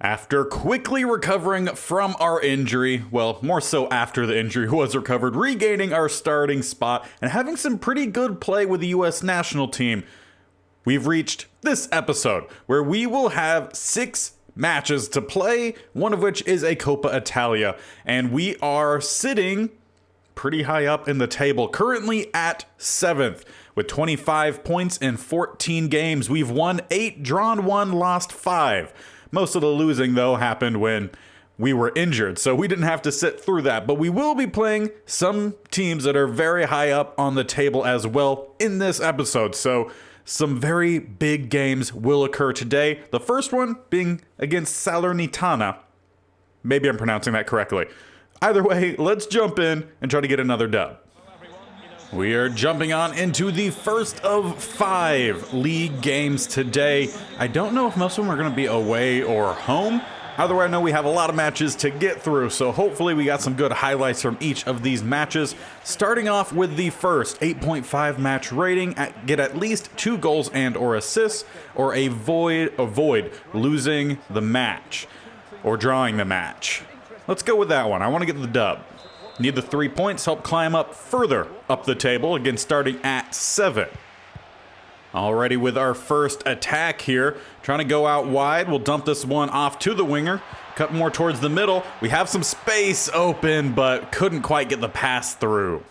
After quickly recovering from our injury, well, more so after the injury was recovered, regaining our starting spot, and having some pretty good play with the US national team, we've reached this episode where we will have 6 matches to play, one of which is a Coppa Italia, and we are sitting pretty high up in the table, currently at 7th with 25 points in 14 games. We've won 8, drawn 1, lost 5. Most of the losing, though, happened when we were injured, so we didn't have to sit through that. But we will be playing some teams that are very high up on the table as well in this episode. So some very big games will occur today. The first one being against Salernitana. Maybe I'm pronouncing that correctly. Either way, let's jump in and try to get another dub. We are jumping on into the first of 5 league games today. I don't know if most of them are going to be away or home. Either way, I know we have a lot of matches to get through, so hopefully we got some good highlights from each of these matches. Starting off with the first 8.5 match rating, get at least 2 goals and or assists, or avoid losing the match or drawing the match. Let's go with that one. I want to get the dub. Need the 3 points, help climb up further up the table, again starting at 7. Already with our first attack here, trying to go out wide. We'll dump this one off to the winger, cut more towards the middle. We have some space open, but couldn't quite get the pass through.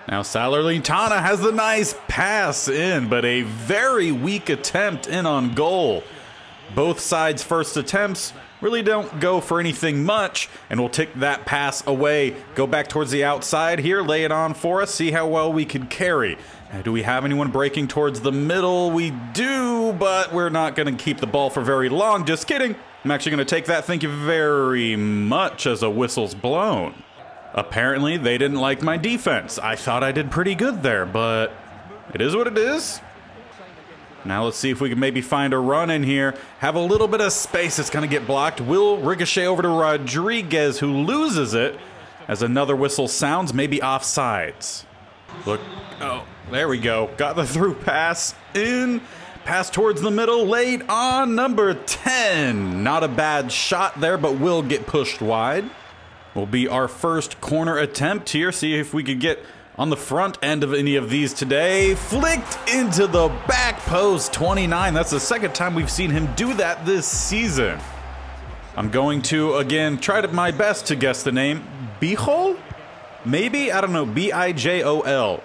Now Salernitana has the nice pass in, but a very weak attempt in on goal. Both sides' first attempts really don't go for anything much, and we'll take that pass away. Go back towards the outside here, lay it on for us, see how well we can carry. Do we have anyone breaking towards the middle? We do, but we're not going to keep the ball for very long. Just kidding. I'm actually going to take that, thank you very much, as a whistle's blown. Apparently, they didn't like my defense. I thought I did pretty good there, but it is what it is. Now let's see if we can maybe find a run in here. Have a little bit of space that's going to get blocked. Will ricochet over to Rodriguez, who loses it as another whistle sounds, maybe offsides. Look, oh, there we go. Got the through pass in. Pass towards the middle, laid on number 10. Not a bad shot there, but will get pushed wide. Will be our first corner attempt here. See if we could get on the front end of any of these today. Flicked into the back post, 29. That's the second time we've seen him do that this season. I'm going to, again, try my best to guess the name. Bijol? Maybe? I don't know. B-I-J-O-L.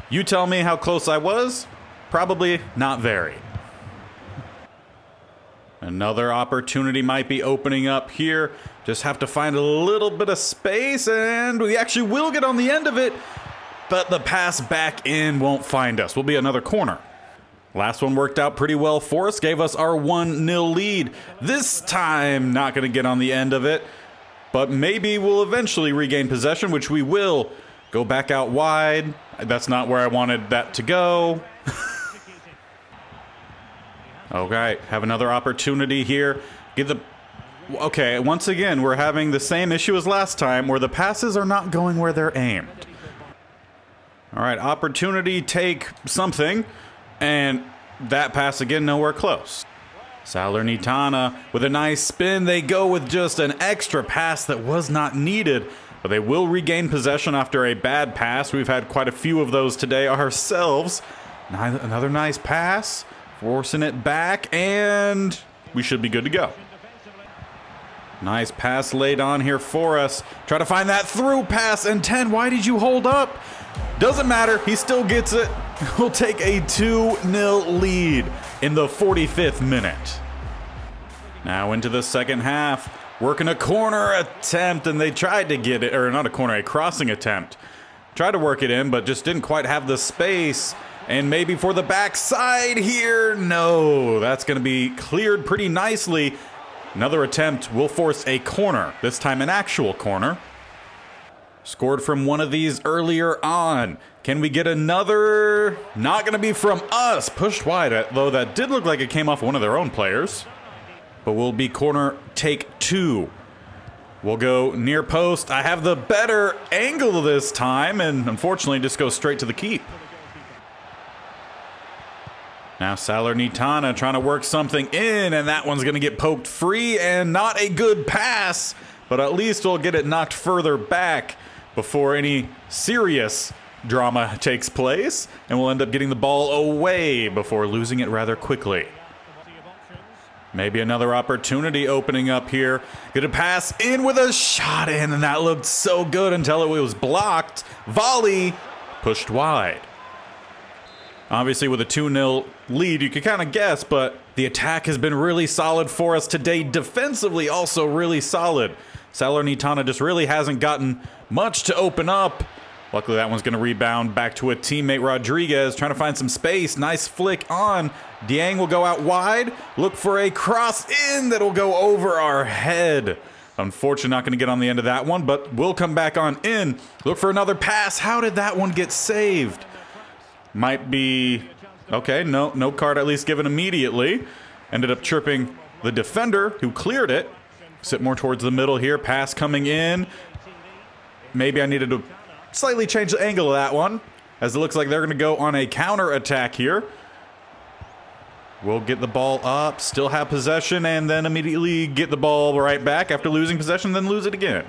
You tell me how close I was. Probably not very. Another opportunity might be opening up here. Just have to find a little bit of space, and we actually will get on the end of it. But the pass back in won't find us. Will be another corner. Last one worked out pretty well for us. Gave us our 1-0 lead. This time, not going to get on the end of it. But maybe we'll eventually regain possession, which we will. Go back out wide. That's not where I wanted that to go. Okay, have another opportunity here. Okay, once again, we're having the same issue as last time, where the passes are not going where they're aimed. All right, opportunity, take something, and that pass again, nowhere close. Salernitana with a nice spin. They go with just an extra pass that was not needed, but they will regain possession after a bad pass. We've had quite a few of those today ourselves. Another nice pass, forcing it back, and we should be good to go. Nice pass laid on here for us. Try to find that through pass, and 10, why did you hold up? Doesn't matter, he still gets it. We'll take a 2-0 lead in the 45th minute. Now into the second half, working a corner attempt, and they tried to get it, or not a corner, a crossing attempt. Tried to work it in, but just didn't quite have the space. And maybe for the backside here, no, that's gonna be cleared pretty nicely. Another attempt will force a corner, this time an actual corner. Scored from one of these earlier on. Can we get another? Not going to be from us. Pushed wide, though that did look like it came off one of their own players. But will be corner take 2. We'll go near post. I have the better angle this time, and unfortunately just go straight to the keep. Now Salernitana trying to work something in, and that one's going to get poked free, and not a good pass, but at least we'll get it knocked further back before any serious drama takes place, and we'll end up getting the ball away before losing it rather quickly. Maybe another opportunity opening up here. Get a pass in with a shot in, and that looked so good until it was blocked. Volley pushed wide. Obviously, with a 2-0 lead, you could kind of guess, but the attack has been really solid for us today. Defensively, also really solid. Salernitana just really hasn't gotten much to open up. Luckily, that one's going to rebound back to a teammate, Rodriguez, trying to find some space. Nice flick on. Dieng will go out wide. Look for a cross in that'll go over our head. Unfortunately, not going to get on the end of that one, but we'll come back on in. Look for another pass. How did that one get saved? Might be... Okay, no card at least given immediately. Ended up tripping the defender who cleared it. Sit more towards the middle here. Pass coming in. Maybe I needed to slightly change the angle of that one, as it looks like they're going to go on a counter attack here. We'll get the ball up, still have possession, and then immediately get the ball right back after losing possession, then lose it again.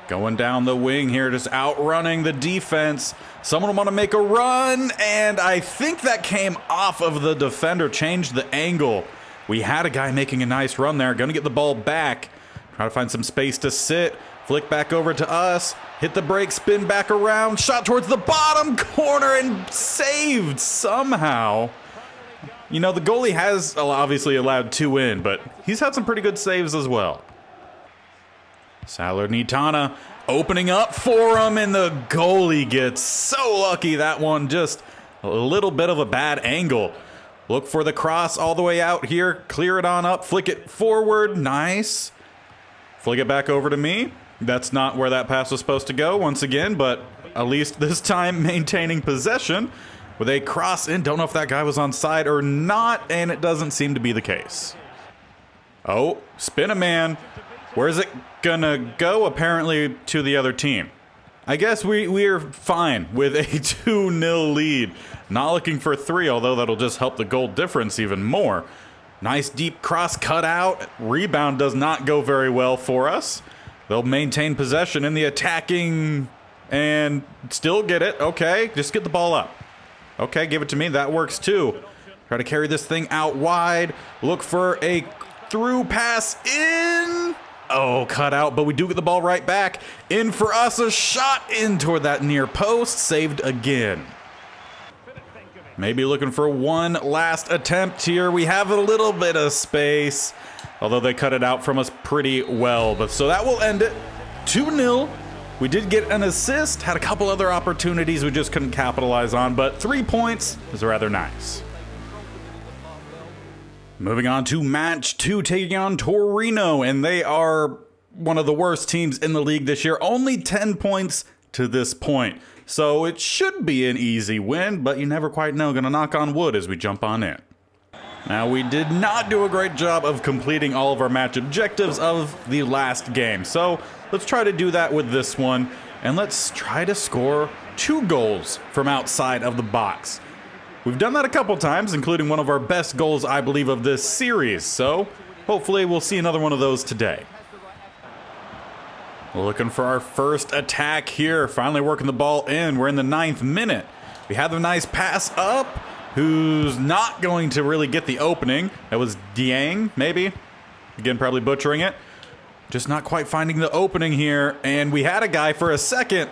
Going down the wing here, just outrunning the defense. Someone will want to make a run, and I think that came off of the defender, changed the angle. We had a guy making a nice run there, going to get the ball back. Try to find some space to sit. Flick back over to us. Hit the brake, spin back around. Shot towards the bottom corner and saved somehow. You know, the goalie has obviously allowed 2 in, but he's had some pretty good saves as well. Salernitana opening up for him, and the goalie gets so lucky. That one just a little bit of a bad angle. Look for the cross all the way out here. Clear it on up. Flick it forward. Nice. Flick it back over to me. That's not where that pass was supposed to go once again, but at least this time maintaining possession with a cross in. Don't know if that guy was onside or not, and it doesn't seem to be the case. Oh, spin a man. Where's it gonna go? Apparently to the other team. I guess we're fine with a 2-0 lead. Not looking for 3, although that'll just help the goal difference even more. Nice deep cross cut out. Rebound does not go very well for us. They'll maintain possession in the attacking and still get it. Okay, just get the ball up. Okay, give it to me. That works too. Try to carry this thing out wide. Look for a through pass in. Oh, cut out, but we do get the ball right back. In for us, a shot in toward that near post. Saved again. Maybe looking for one last attempt here. We have a little bit of space, although they cut it out from us pretty well. But so that will end it. 2-0. We did get an assist, had a couple other opportunities we just couldn't capitalize on, but 3 points is rather nice. Moving on to match 2, taking on Torino, and they are one of the worst teams in the league this year. Only 10 points to this point. So it should be an easy win, but you never quite know. Gonna knock on wood as we jump on in. Now, we did not do a great job of completing all of our match objectives of the last game. So let's try to do that with this one, and let's try to score 2 goals from outside of the box. We've done that a couple times, including one of our best goals, I believe, of this series. So hopefully we'll see another one of those today. Looking for our first attack here. Finally working the ball in. We're in the 9th minute. We have a nice pass up. Who's not going to really get the opening. That was Dieng, maybe. Again, probably butchering it. Just not quite finding the opening here. And we had a guy for a second.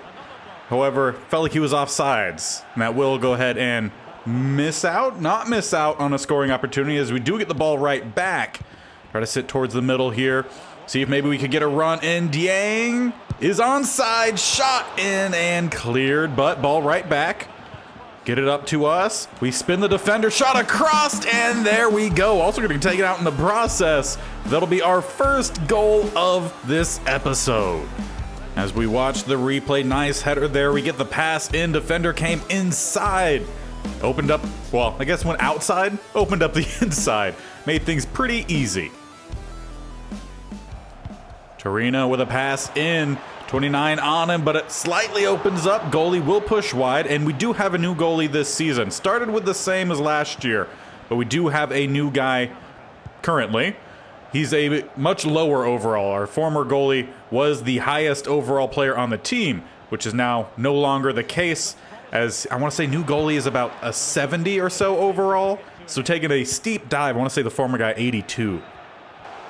However, felt like he was offsides. And that will go ahead and not miss out on a scoring opportunity, as we do get the ball right back. Try to sit towards the middle here. See if maybe we could get a run in. Dieng is onside. Shot in and cleared, but ball right back. Get it up to us. We spin the defender. Shot across, and there we go. Also going to take it out in the process. That'll be our first goal of this episode. As we watch the replay, nice header there. We get the pass in. Defender came inside. Opened up, well, I guess went outside. Opened up the inside. Made things pretty easy. Torino with a pass in 29 on him, but it slightly opens up. Goalie will push wide, and we do have a new goalie this season. Started with the same as last year, but we do have a new guy currently. He's a much lower overall. Our former goalie was the highest overall player on the team, which is now no longer the case, as I want to say new goalie is about a 70 or so overall. So taking a steep dive, I want to say the former guy 82.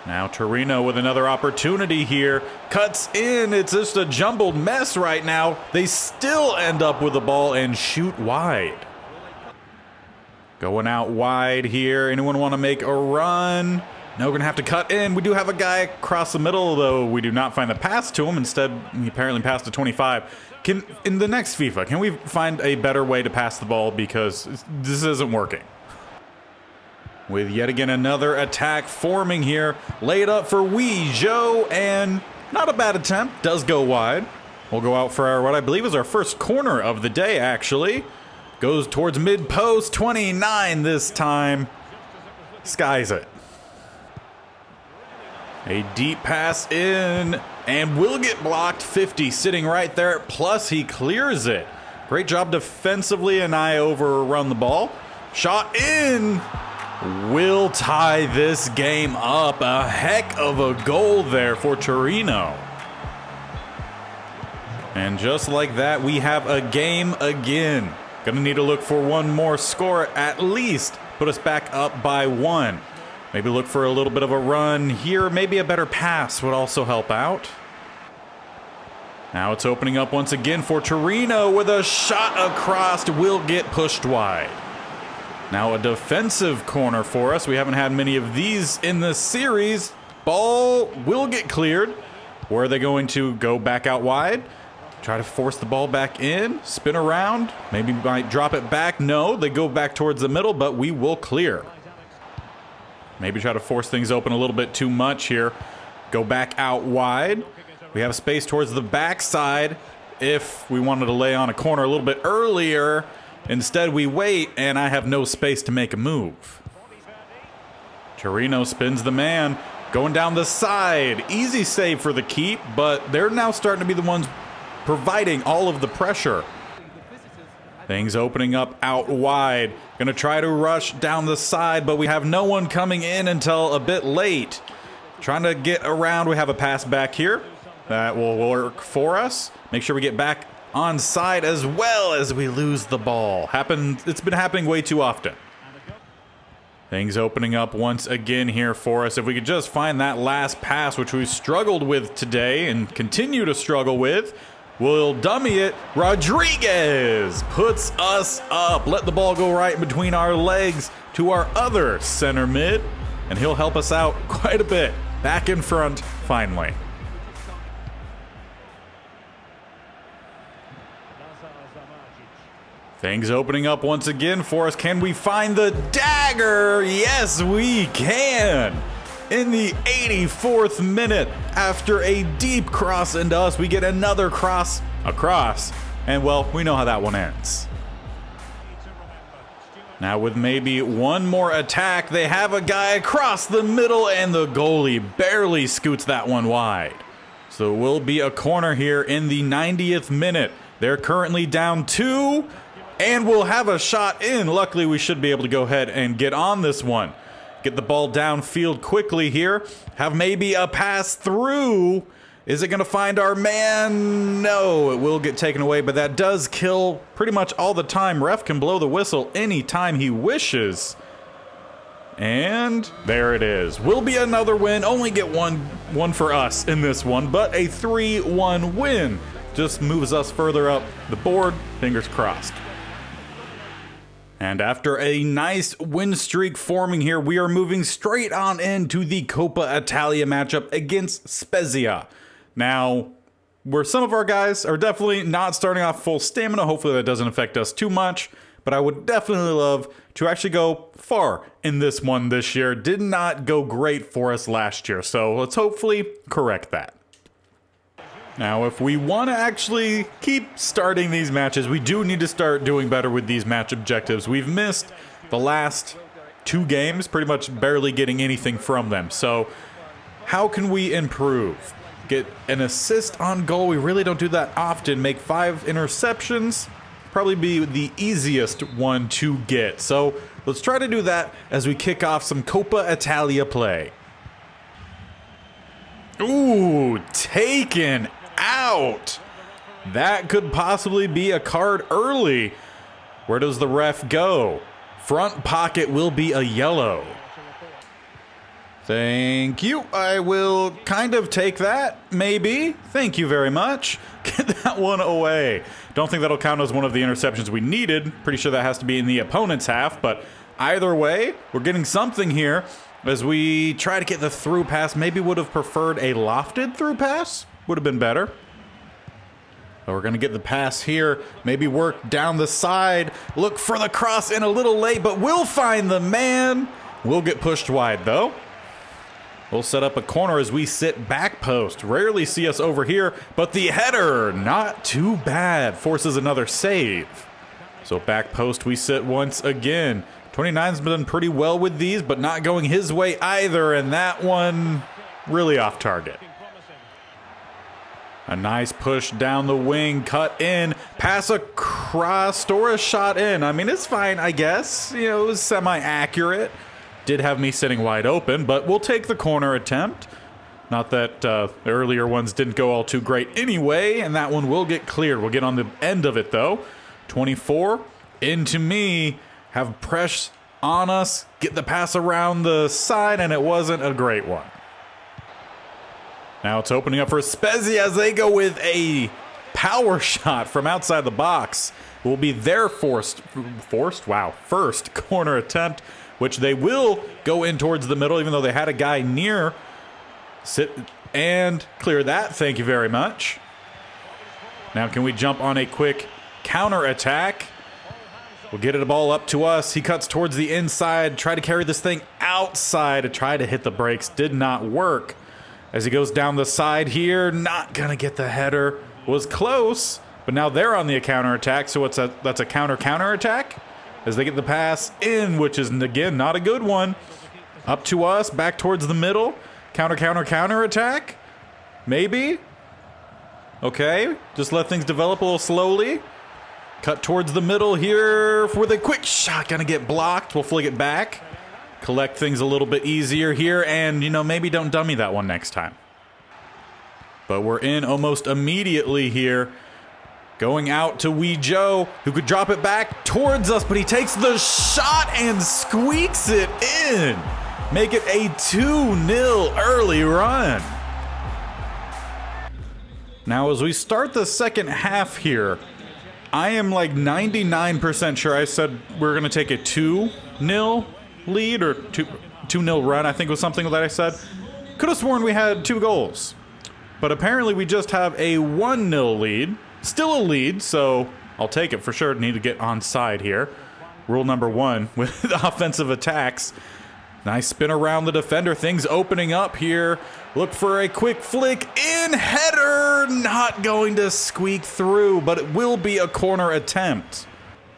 Now Torino with another opportunity here. Cuts in. It's just a jumbled mess right now. They still end up with the ball and shoot wide. Going out wide here. Anyone want to make a run? No, we're going to have to cut in. We do have a guy across the middle, though we do not find the pass to him. Instead, he apparently passed to 25. In the next FIFA, can we find a better way to pass the ball? Because this isn't working. With yet again another attack forming here. Laid up for Joe, and not a bad attempt. Does go wide. We'll go out for our, what I believe is our first corner of the day, actually. Goes towards mid-post. 29 this time. Skies it. A deep pass in, and will get blocked. 50 sitting right there, plus he clears it. Great job defensively, and I overrun the ball. Shot in. Will tie this game up. A heck of a goal there for Torino. And just like that, we have a game again. Gonna need to look for one more score at least. Put us back up by 1. Maybe look for a little bit of a run here. Maybe a better pass would also help out. Now it's opening up once again for Torino with a shot across. Will get pushed wide. Now a defensive corner for us. We haven't had many of these in this series. Ball will get cleared. Where are they going to go back out wide? Try to force the ball back in. Spin around. Maybe might drop it back. No, they go back towards the middle, but we will clear. Maybe try to force things open a little bit too much here. Go back out wide. We have space towards the backside if we wanted to lay on a corner a little bit earlier. Instead, we wait, and I have no space to make a move. Torino spins the man. Going down the side. Easy save for the keep, but they're now starting to be the ones providing all of the pressure. Things opening up out wide. Gonna try to rush down the side, but we have no one coming in until a bit late. Trying to get around. We have a pass back here. That will work for us. Make sure we get back on side as well as we lose the ball. It's been happening way too often. Things opening up once again here for us. If we could just find that last pass, which we struggled with today and continue to struggle with, we'll dummy it. Rodriguez puts us up. Let the ball go right between our legs to our other center mid, and he'll help us out quite a bit. Back in front, finally. Things opening up once again for us. Can we find the dagger? Yes, we can. In the 84th minute, after a deep cross into us, we get another cross across. And, well, we know how that one ends. Now with maybe one more attack, they have a guy across the middle, and the goalie barely scoots that one wide. So it will be a corner here in the 90th minute. They're currently down 2. And we'll have a shot in. Luckily, we should be able to go ahead and get on this one. Get the ball downfield quickly here. Have maybe a pass through. Is it going to find our man? No, it will get taken away, but that does kill pretty much all the time. Ref can blow the whistle anytime he wishes. And there it is. Will be another win. Only get one for us in this one, but a 3-1 win. Just moves us further up the board. Fingers crossed. And after a nice win streak forming here, we are moving straight on into the Coppa Italia matchup against Spezia. Now, where some of our guys are definitely not starting off full stamina, hopefully that doesn't affect us too much, but I would definitely love to actually go far in this one this year. Did not go great for us last year, so let's hopefully correct that. Now, if we want to actually keep starting these matches, we do need to start doing better with these match objectives. We've missed the last 2 games, pretty much barely getting anything from them. So how can we improve? get an assist on goal. We really don't do that often. Make 5 interceptions. Probably be the easiest one to get. So let's try to do that as we kick off some Coppa Italia play. Ooh, taken out. That could possibly be a card early. Where does the ref go? Front pocket will be a yellow. Thank you. I will kind of take that, maybe. Thank you very much. Get that one away. Don't think that'll count as one of the interceptions we needed. Pretty sure that has to be in the opponent's half, but either way, we're getting something here as we try to get the through pass. Maybe would have preferred a lofted through pass. Would have been better. But we're going to get the pass here. Maybe work down the side. Look for the cross in a little late, but we'll find the man. We'll get pushed wide, though. We'll set up a corner as we sit back post. Rarely see us over here, but the header, not too bad. Forces another save. So back post we sit once again. 29's done pretty well with these, but not going his way either, and that one really off target. A nice push down the wing, cut in, pass across, or a shot in. I mean, it's fine, I guess. You know, it was semi-accurate. Did have me sitting wide open, but we'll take the corner attempt. Not that the earlier ones didn't go all too great anyway, and that one will get cleared. We'll get on the end of it, though. 24, into me, have press on us, get the pass around the side, and it wasn't a great one. Now it's opening up for Spezia as they go with a power shot from outside the box. Will be their first corner attempt, which they will go in towards the middle, even though they had a guy near. Sit and clear that. Thank you very much. Now can we jump on a quick counter attack? We'll get it a ball up to us. He cuts towards the inside, try to carry this thing outside to try to hit the brakes. Did not work. As he goes down the side here, not gonna get the header. Was close, but now they're on the counter attack, so that's a counter attack as they get the pass in, which is again not a good one. Up to us, back towards the middle. Counter attack. Maybe. Okay, just let things develop a little slowly. Cut towards the middle here with a quick shot. Gonna get blocked. We'll flick it back. Collect things a little bit easier here, and, you know, maybe don't dummy that one next time. But we're in almost immediately here. Going out to Wee Joe, who could drop it back towards us, but he takes the shot and squeaks it in. Make it a 2-0 early run. Now, as we start the second half here, I am like 99% sure I said we're going to take a 2-0 lead, or 2-0 run, I think was something that I said. Could have sworn we had 2 goals. But apparently we just have a 1-0 lead. Still a lead, so I'll take it for sure. Need to get onside here. Rule number 1 with offensive attacks. Nice spin around the defender. Things opening up here. Look for a quick flick in. Header not going to squeak through, but it will be a corner attempt.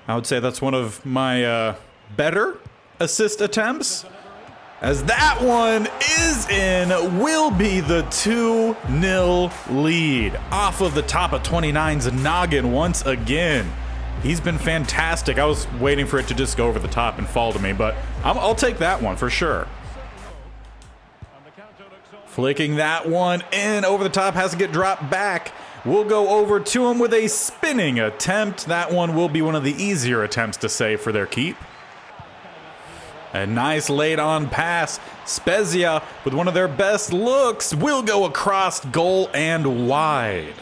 I would say that's one of my better assist attempts, as that one is in. Will be the 2-0 lead off of the top of 29's noggin once again. He's been fantastic. I was waiting for it to just go over the top and fall to me, but I'll take that one for sure. Flicking that one in over the top, has to get dropped back. We'll go over to him with a spinning attempt. That one will be one of the easier attempts to save for their keep. A nice laid-on pass. Spezia, with one of their best looks, will go across goal and wide.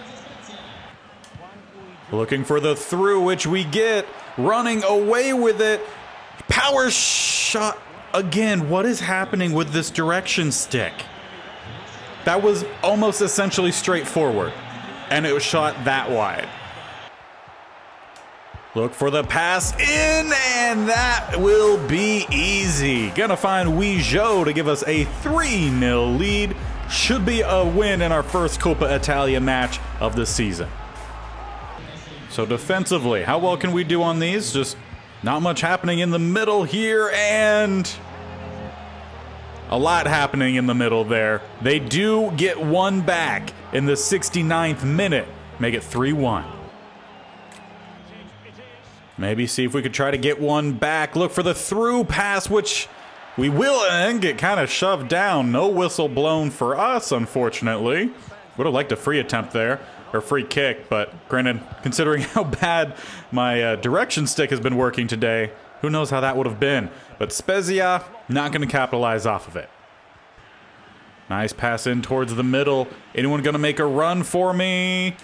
Looking for the through, which we get. Running away with it. Power shot. Again, what is happening with this direction stick? That was almost essentially straightforward, and it was shot that wide. Look for the pass in, and that will be easy. Gonna find Wee Joe to give us a 3-0 lead. Should be a win in our first Coppa Italia match of the season. So defensively, how well can we do on these? Just not much happening in the middle here, and A lot happening in the middle there. They do get one back in the 69th minute. Make it 3-1. Maybe see if we could try to get one back. Look for the through pass, which we will, and get kind of shoved down. No whistle blown for us, unfortunately. Would have liked a free attempt there, or free kick, but granted, considering how bad my direction stick has been working today, who knows how that would have been. But Spezia, not going to capitalize off of it. Nice pass in towards the middle. Anyone going to make a run for me?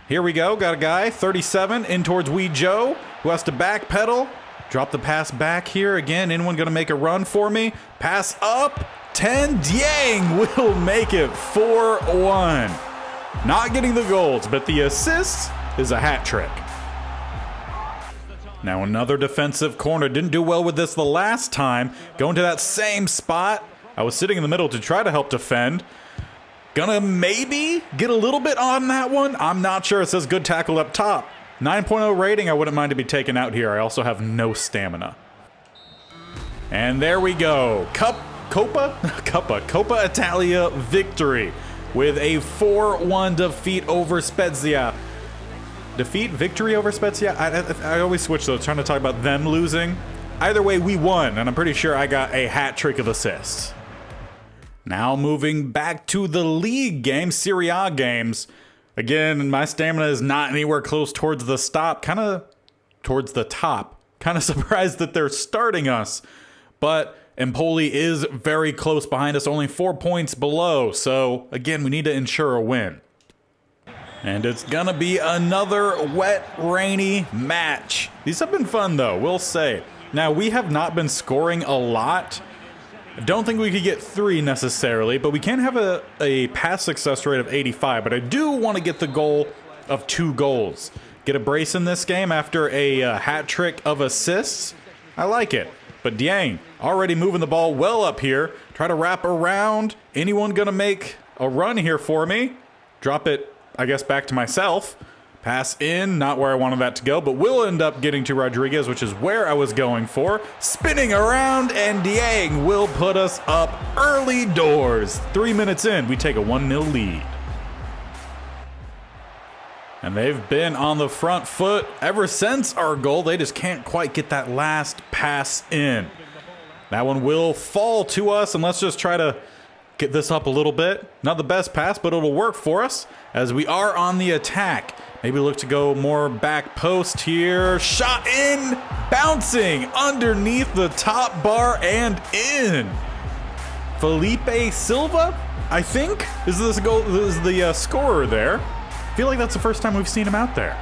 Here we go. Got a guy, 37, in towards Wee Joe, who has to backpedal. Drop the pass back here. Again, anyone going to make a run for me? Pass up. 10. Dieng will make it 4-1. Not getting the goals, but the assist is a hat trick. Now another defensive corner. Didn't do well with this the last time. Going to that same spot. I was sitting in the middle to try to help defend. Gonna maybe get a little bit on that one. I'm not sure. It says good tackle up top. 9.0 rating. I wouldn't mind to be taken out here. I also have no stamina. And there we go. Coppa Italia victory with a 4-1 defeat over Spezia. Victory over Spezia? I always switch those, trying to talk about them losing. Either way, we won, and I'm pretty sure I got a hat trick of assists. Now moving back to the league game, Serie A games. Again, my stamina is not anywhere close towards the top. Kind of surprised that they're starting us. But Empoli is very close behind us, only 4 points below. So, again, we need to ensure a win. And it's gonna be another wet, rainy match. These have been fun, though, we'll say. Now, we have not been scoring a lot. I don't think we could get 3 necessarily, but we can have a pass success rate of 85. But I do want to get the goal of 2 goals. Get a brace in this game after a hat trick of assists. I like it. But Dieng already moving the ball well up here. Try to wrap around. Anyone gonna make a run here for me? Drop it, I guess, back to myself. Pass in, not where I wanted that to go, but we'll end up getting to Rodriguez, which is where I was going for. Spinning around, and Dieng will put us up early doors. 3 minutes in, we take a 1-0 lead. And they've been on the front foot ever since our goal. They just can't quite get that last pass in. That one will fall to us, and let's just try to get this up a little bit. Not the best pass, but it'll work for us as we are on the attack. Maybe look to go more back post here. Shot in, bouncing underneath the top bar and in. Felipe Silva, I think, is this goal? Is the scorer there? I feel like that's the first time we've seen him out there.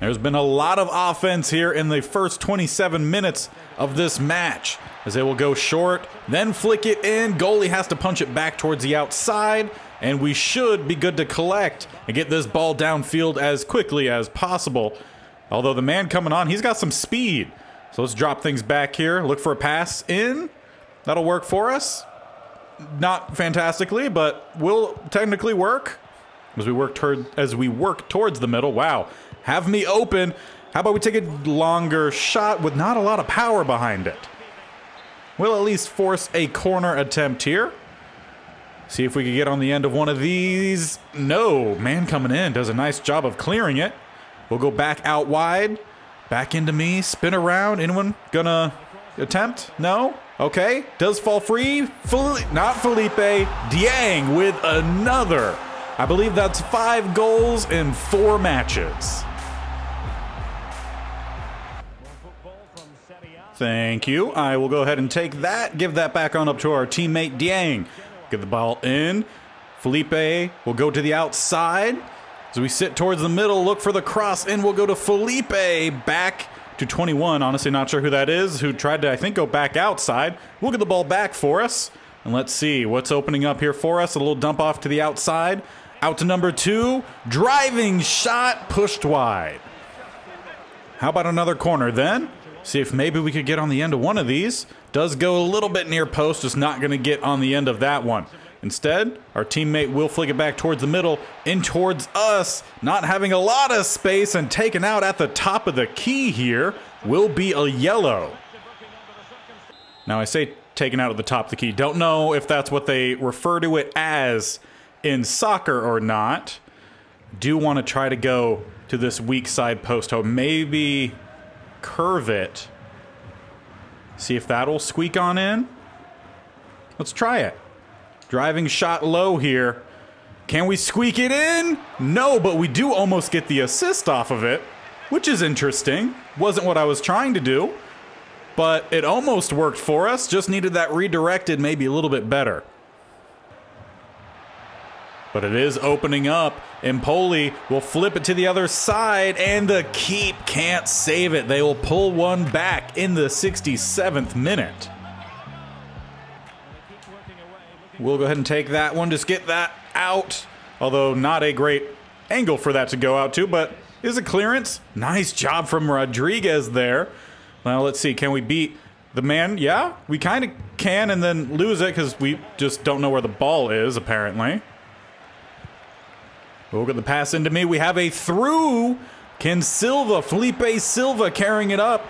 There's been a lot of offense here in the first 27 minutes of this match, as they will go short, then flick it in. Goalie has to punch it back towards the outside, and we should be good to collect and get this ball downfield as quickly as possible. Although the man coming on, he's got some speed. So let's drop things back here. Look for a pass in. That'll work for us. Not fantastically, but will technically work as we work towards the middle. Wow. Have me open. How about we take a longer shot with not a lot of power behind it? We'll at least force a corner attempt here. See if we can get on the end of one of these. No, man coming in does a nice job of clearing it. We'll go back out wide. Back into me, spin around. Anyone gonna attempt? No? Okay, does fall free. Not Felipe. Dieng with another. I believe that's 5 goals in 4 matches. Thank you. I will go ahead and take that. Give that back on up to our teammate Dieng. Get the ball in. Felipe will go to the outside. As we sit towards the middle, look for the cross in. We'll go to Felipe. Back to 21. Honestly, not sure who that is, who tried to, I think, go back outside. We'll get the ball back for us. And let's see what's opening up here for us. A little dump off to the outside. Out to number 2. Driving shot pushed wide. How about another corner then? See if maybe we could get on the end of one of these. Does go a little bit near post, just not going to get on the end of that one. Instead, our teammate will flick it back towards the middle, in towards us. Not having a lot of space and taken out at the top of the key here will be a yellow. Now I say taken out at the top of the key. Don't know if that's what they refer to it as in soccer or not. Do want to try to go to this weak side post. Oh, maybe curve it. See if that'll squeak on in. Let's try it. Driving shot low here. Can we squeak it in? No, but we do almost get the assist off of it, which is interesting. Wasn't what I was trying to do, but it almost worked for us. Just needed that redirected maybe a little bit better. But it is opening up. Empoli will flip it to the other side, and the keep can't save it. They will pull one back in the 67th minute. We'll go ahead and take that one. Just get that out. Although not a great angle for that to go out to, but is a clearance. Nice job from Rodriguez there. Now let's see. Can we beat the man? Yeah, we kind of can, and then lose it because we just don't know where the ball is, apparently. We'll get the pass into me. We have a through. Can Silva, Felipe Silva carrying it up.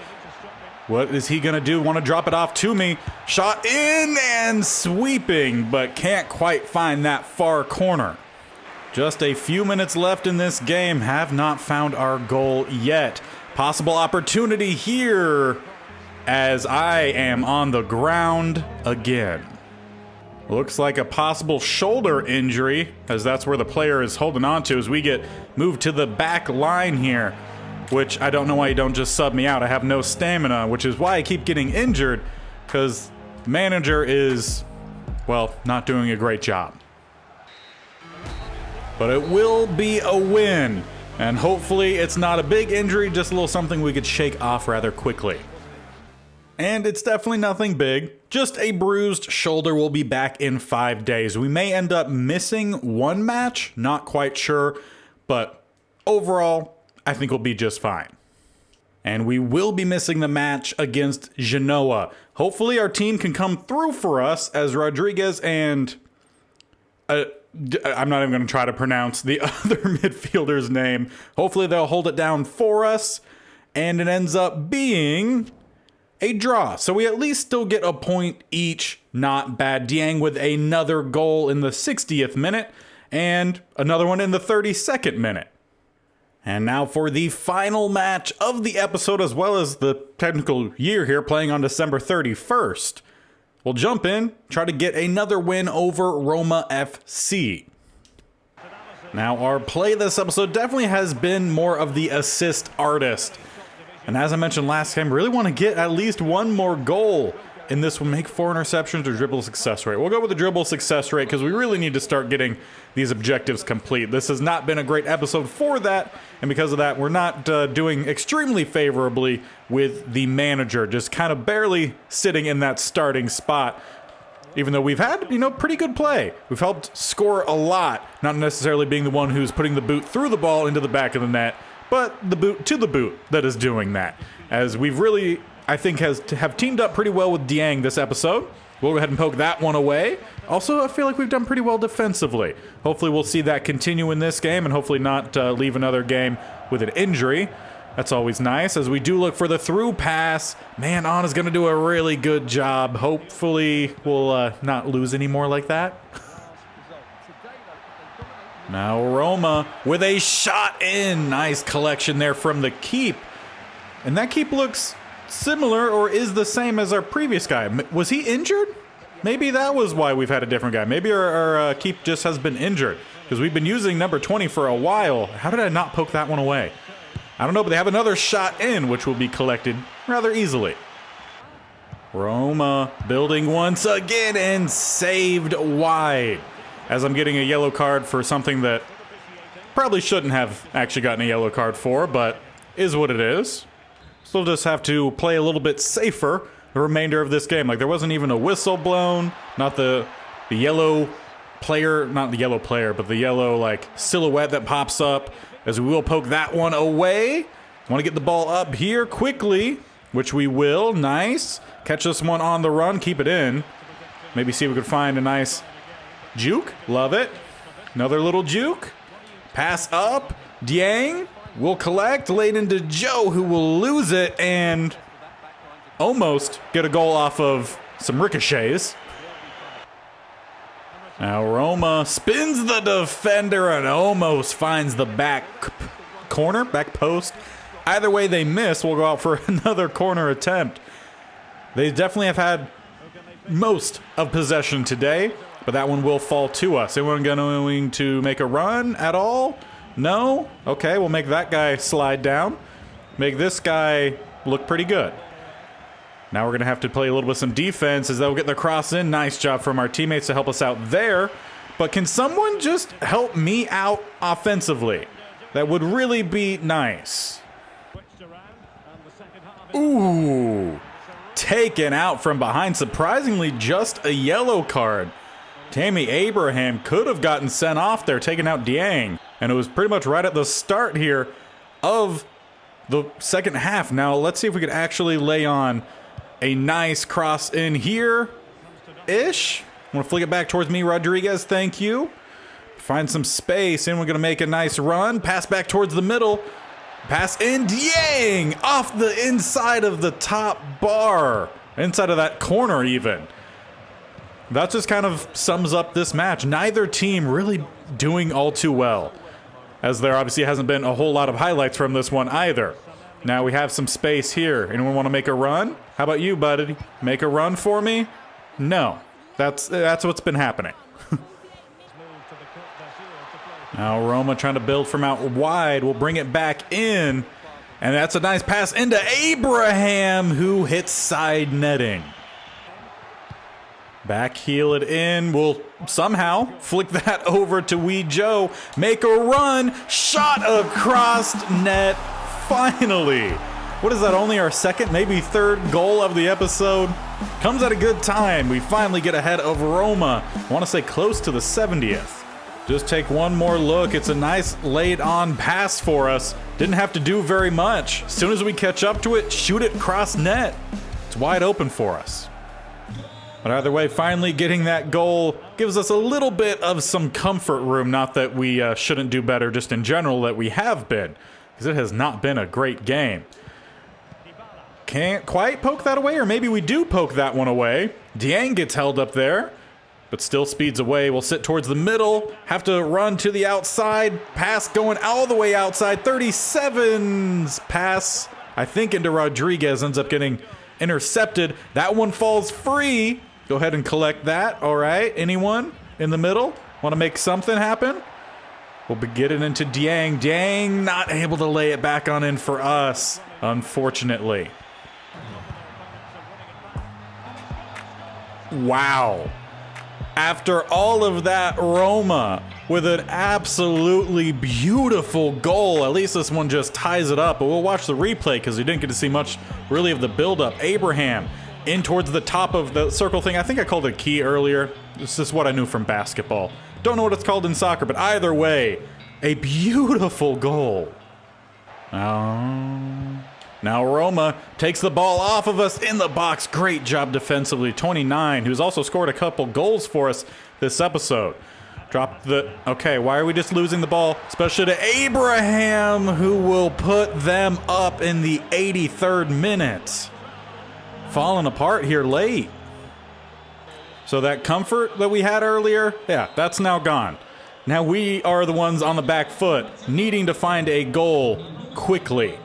What is he going to do? Want to drop it off to me. Shot in and sweeping, but can't quite find that far corner. Just a few minutes left in this game. Have not found our goal yet. Possible opportunity here as I am on the ground again. Looks like a possible shoulder injury, as that's where the player is holding on to as we get moved to the back line here, which I don't know why you don't just sub me out. I have no stamina, which is why I keep getting injured, because manager is, well, not doing a great job. But it will be a win, and hopefully it's not a big injury, just a little something we could shake off rather quickly. And it's definitely nothing big, just a bruised shoulder. Will be back in 5 days. We may end up missing one match, not quite sure, but overall, I think we'll be just fine. And we will be missing the match against Genoa. Hopefully our team can come through for us as Rodriguez and... I'm not even going to try to pronounce the other midfielder's name. Hopefully they'll hold it down for us, and it ends up being a draw. So we at least still get a point each. Not bad. Dieng with another goal in the 60th minute and another one in the 32nd minute. And now for the final match of the episode, as well as the technical year here, playing on December 31st. We'll jump in, try to get another win over Roma FC. Now, our play this episode definitely has been more of the assist artist. And as I mentioned last time, really want to get at least one more goal in this one. Make 4 interceptions or dribble success rate. We'll go with the dribble success rate because we really need to start getting these objectives complete. This has not been a great episode for that, and because of that, we're not doing extremely favorably with the manager, just kind of barely sitting in that starting spot. Even though we've had, pretty good play. We've helped score a lot, not necessarily being the one who's putting the boot through the ball into the back of the net, but the boot to the boot that is doing that. As we've really, I think, have teamed up pretty well with Dieng this episode. We'll go ahead and poke that one away. Also, I feel like we've done pretty well defensively. Hopefully we'll see that continue in this game and hopefully not leave another game with an injury. That's always nice, as we do look for the through pass. Man, Anna's going to do a really good job. Hopefully we'll not lose any more like that. Now Roma with a shot in. Nice collection there from the keep. And that keep looks similar or is the same as our previous guy. Was he injured? Maybe that was why we've had a different guy. Maybe our keep just has been injured, because we've been using number 20 for a while. How did I not poke that one away? I don't know, but they have another shot in, which will be collected rather easily. Roma building once again and saved wide. As I'm getting a yellow card for something that probably shouldn't have actually gotten a yellow card for, but is what it is. Still just have to play a little bit safer the remainder of this game. Like, there wasn't even a whistle blown, not the yellow player, not the yellow player, but the yellow, like, silhouette that pops up, as we will poke that one away. Want to get the ball up here quickly, which we will. Nice. Catch this one on the run, keep it in. Maybe see if we could find a nice juke. Love it. Another little juke. Pass up. Dieng will collect, laid into Joe, who will lose it and almost get a goal off of some ricochets. Now Roma spins the defender and almost finds the back corner, back post. Either way they miss, we'll go out for another corner attempt. They definitely have had most of possession today, but that one will fall to us. Anyone going to make a run at all? No? Okay, we'll make that guy slide down. Make this guy look pretty good. Now we're going to have to play a little bit of some defense as they'll get the cross in. Nice job from our teammates to help us out there. But can someone just help me out offensively? That would really be nice. Ooh. Taken out from behind. Surprisingly, just a yellow card. Tammy Abraham could have gotten sent off there, taking out Dieng. And it was pretty much right at the start here of the second half. Now, let's see if we could actually lay on a nice cross in here-ish. I'm going to flick it back towards me, Rodriguez. Thank you. Find some space, and we're going to make a nice run. Pass back towards the middle. Pass in, Dieng! Off the inside of the top bar. Inside of that corner, even. That just kind of sums up this match. Neither team really doing all too well, as there obviously hasn't been a whole lot of highlights from this one either. Now we have some space here. Anyone want to make a run? How about you, buddy? Make a run for me? No. That's what's been happening. Now Roma trying to build from out wide. We'll bring it back in. And that's a nice pass into Abraham, who hits side netting. Back heel it in. We'll somehow flick that over to Wee Joe. Make a run. Shot across net. Finally. What is that, only our second, maybe third goal of the episode? Comes at a good time. We finally get ahead of Roma. I want to say close to the 70th. Just take one more look. It's a nice laid on pass for us. Didn't have to do very much. As soon as we catch up to it, shoot it cross net. It's wide open for us. But either way, finally getting that goal gives us a little bit of some comfort room. Not that we shouldn't do better, just in general that we have been, because it has not been a great game. Can't quite poke that away, or maybe we do poke that one away. Dieng gets held up there, but still speeds away. We'll sit towards the middle, have to run to the outside. Pass going all the way outside. 37's pass, I think, into Rodriguez, ends up getting intercepted. That one falls free. Go ahead and collect that. All right, anyone in the middle want to make something happen? We'll be getting into Dieng. Dieng not able to lay it back on in for us, unfortunately. Wow. After all of that, Roma with an absolutely beautiful goal. At least this one just ties it up, but we'll watch the replay because we didn't get to see much really of the buildup. Abraham in towards the top of the circle thing. I think I called it key earlier. This is what I knew from basketball. Don't know what it's called in soccer, but either way, a beautiful goal. Now Roma takes the ball off of us in the box. Great job defensively. 29, who's also scored a couple goals for us this episode. Drop the... Okay, why are we just losing the ball? Especially to Abraham, who will put them up in the 83rd minute. Falling apart here late. So that comfort that we had earlier, yeah, that's now gone. Now we are the ones on the back foot, needing to find a goal quickly.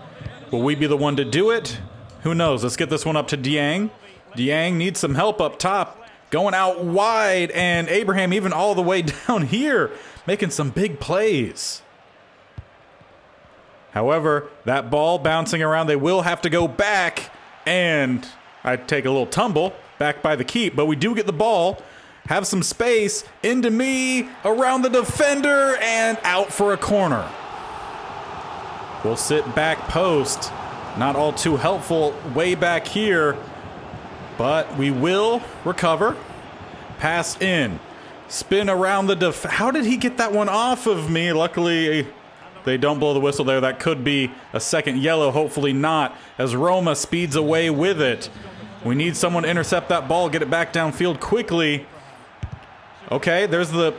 Will we be the one to do it? Who knows? Let's get this one up to Dieng. Dieng needs some help up top. Going out wide, and Abraham even all the way down here, making some big plays. However, that ball bouncing around, they will have to go back, and I take a little tumble back by the keep, but we do get the ball, have some space, into me, around the defender, and out for a corner. We'll sit back post. Not all too helpful way back here, but we will recover. Pass in. Spin around the how did he get that one off of me? Luckily, they don't blow the whistle there. That could be a second yellow. Hopefully not, as Roma speeds away with it. We need someone to intercept that ball, get it back downfield quickly. Okay, there's the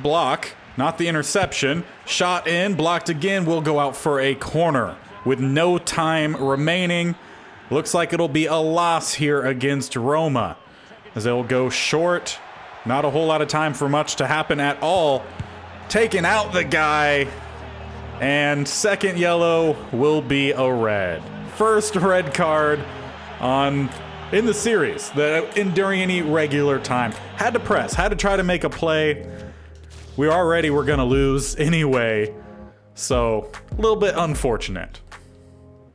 block, not the interception. Shot in, blocked again. We'll go out for a corner with no time remaining. Looks like it'll be a loss here against Roma. as they'll go short. Not a whole lot of time for much to happen at all. Taking out the guy. And second yellow will be a red. First red card in the series during any regular time. Had to press, had to try to make a play. We already were gonna lose anyway, so a little bit unfortunate.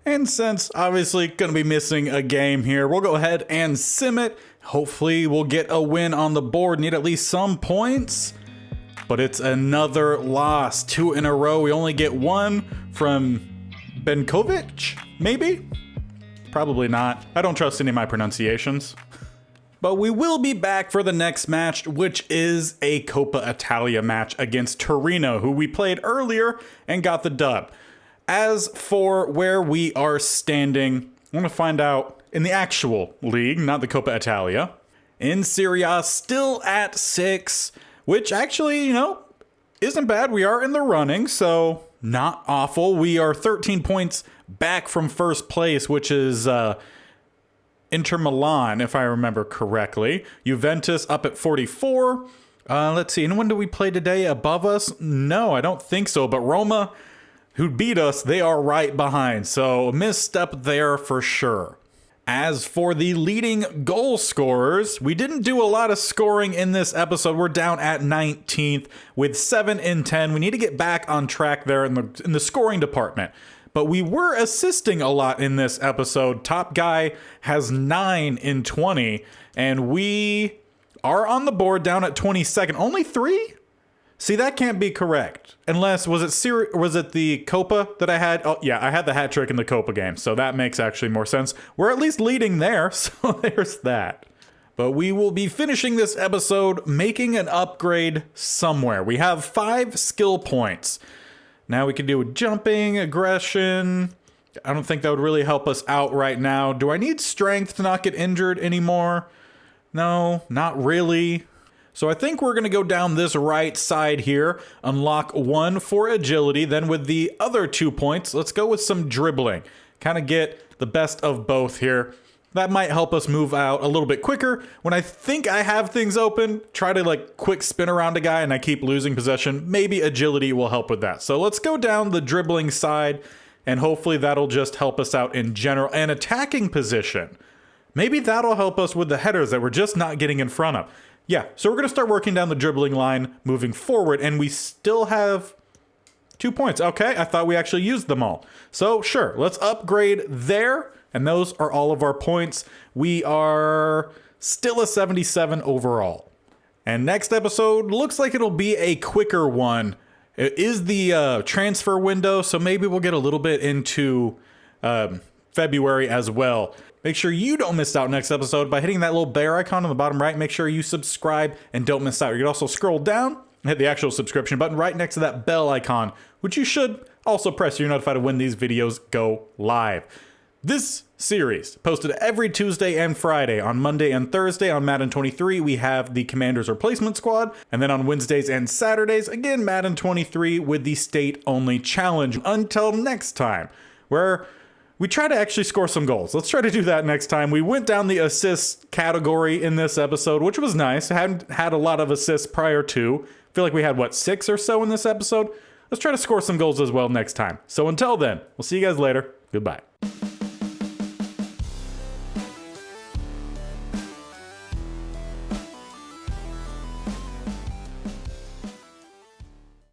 And since obviously gonna be missing a game here, we'll go ahead and sim it. Hopefully we'll get a win on the board, need at least some points. But it's another loss, 2 in a row. We only get one from Benkovic, maybe? Probably not. I don't trust any of my pronunciations. But we will be back for the next match, which is a Coppa Italia match against Torino, who we played earlier and got the dub. As for where we are standing, I want to find out in the actual league, not the Coppa Italia. In Serie A, still at 6, which actually, isn't bad. We are in the running, so not awful. We are 13 points back from first place, which is Inter Milan, if I remember correctly. Juventus up at 44. Let's see, anyone do we play today above us? No, I don't think so, but Roma, who beat us, they are right behind, so a misstep there for sure. As for the leading goal scorers, we didn't do a lot of scoring in this episode. We're down at 19th with 7 in 10. We need to get back on track there in the scoring department. But we were assisting a lot in this episode. Top guy has 9 in 20, and we are on the board down at 22nd. Only 3? See, that can't be correct. Unless, was it the Coppa that I had? Oh, yeah, I had the hat trick in the Coppa game, so that makes actually more sense. We're at least leading there, so there's that. But we will be finishing this episode making an upgrade somewhere. We have 5 skill points. Now we can do jumping, aggression. I don't think that would really help us out right now. Do I need strength to not get injured anymore? No, not really. So I think we're going to go down this right side here, unlock 1 for agility. Then with the other 2 points, let's go with some dribbling. Kind of get the best of both here. That might help us move out a little bit quicker. When I think I have things open, try to quick spin around a guy and I keep losing possession. Maybe agility will help with that. So let's go down the dribbling side and hopefully that'll just help us out in general. And attacking position. Maybe that'll help us with the headers that we're just not getting in front of. Yeah, so we're going to start working down the dribbling line moving forward and we still have 2 points. Okay, I thought we actually used them all. So sure, let's upgrade there. And those are all of our points. We are still a 77 overall. And next episode looks like it'll be a quicker one. It is the transfer window, so maybe we'll get a little bit into February as well. Make sure you don't miss out next episode by hitting that little bear icon on the bottom right. Make sure you subscribe and don't miss out. You can also scroll down and hit the actual subscription button right next to that bell icon, which you should also press so you're notified of when these videos go live. This series, posted every Tuesday and Friday. On Monday and Thursday on Madden 23, we have the Commander's Replacement Squad. And then on Wednesdays and Saturdays, again, Madden 23 with the State-Only Challenge. Until next time, where we try to actually score some goals. Let's try to do that next time. We went down the assist category in this episode, which was nice. I hadn't had a lot of assists prior to. I feel like we had, 6 or so in this episode? Let's try to score some goals as well next time. So until then, we'll see you guys later. Goodbye.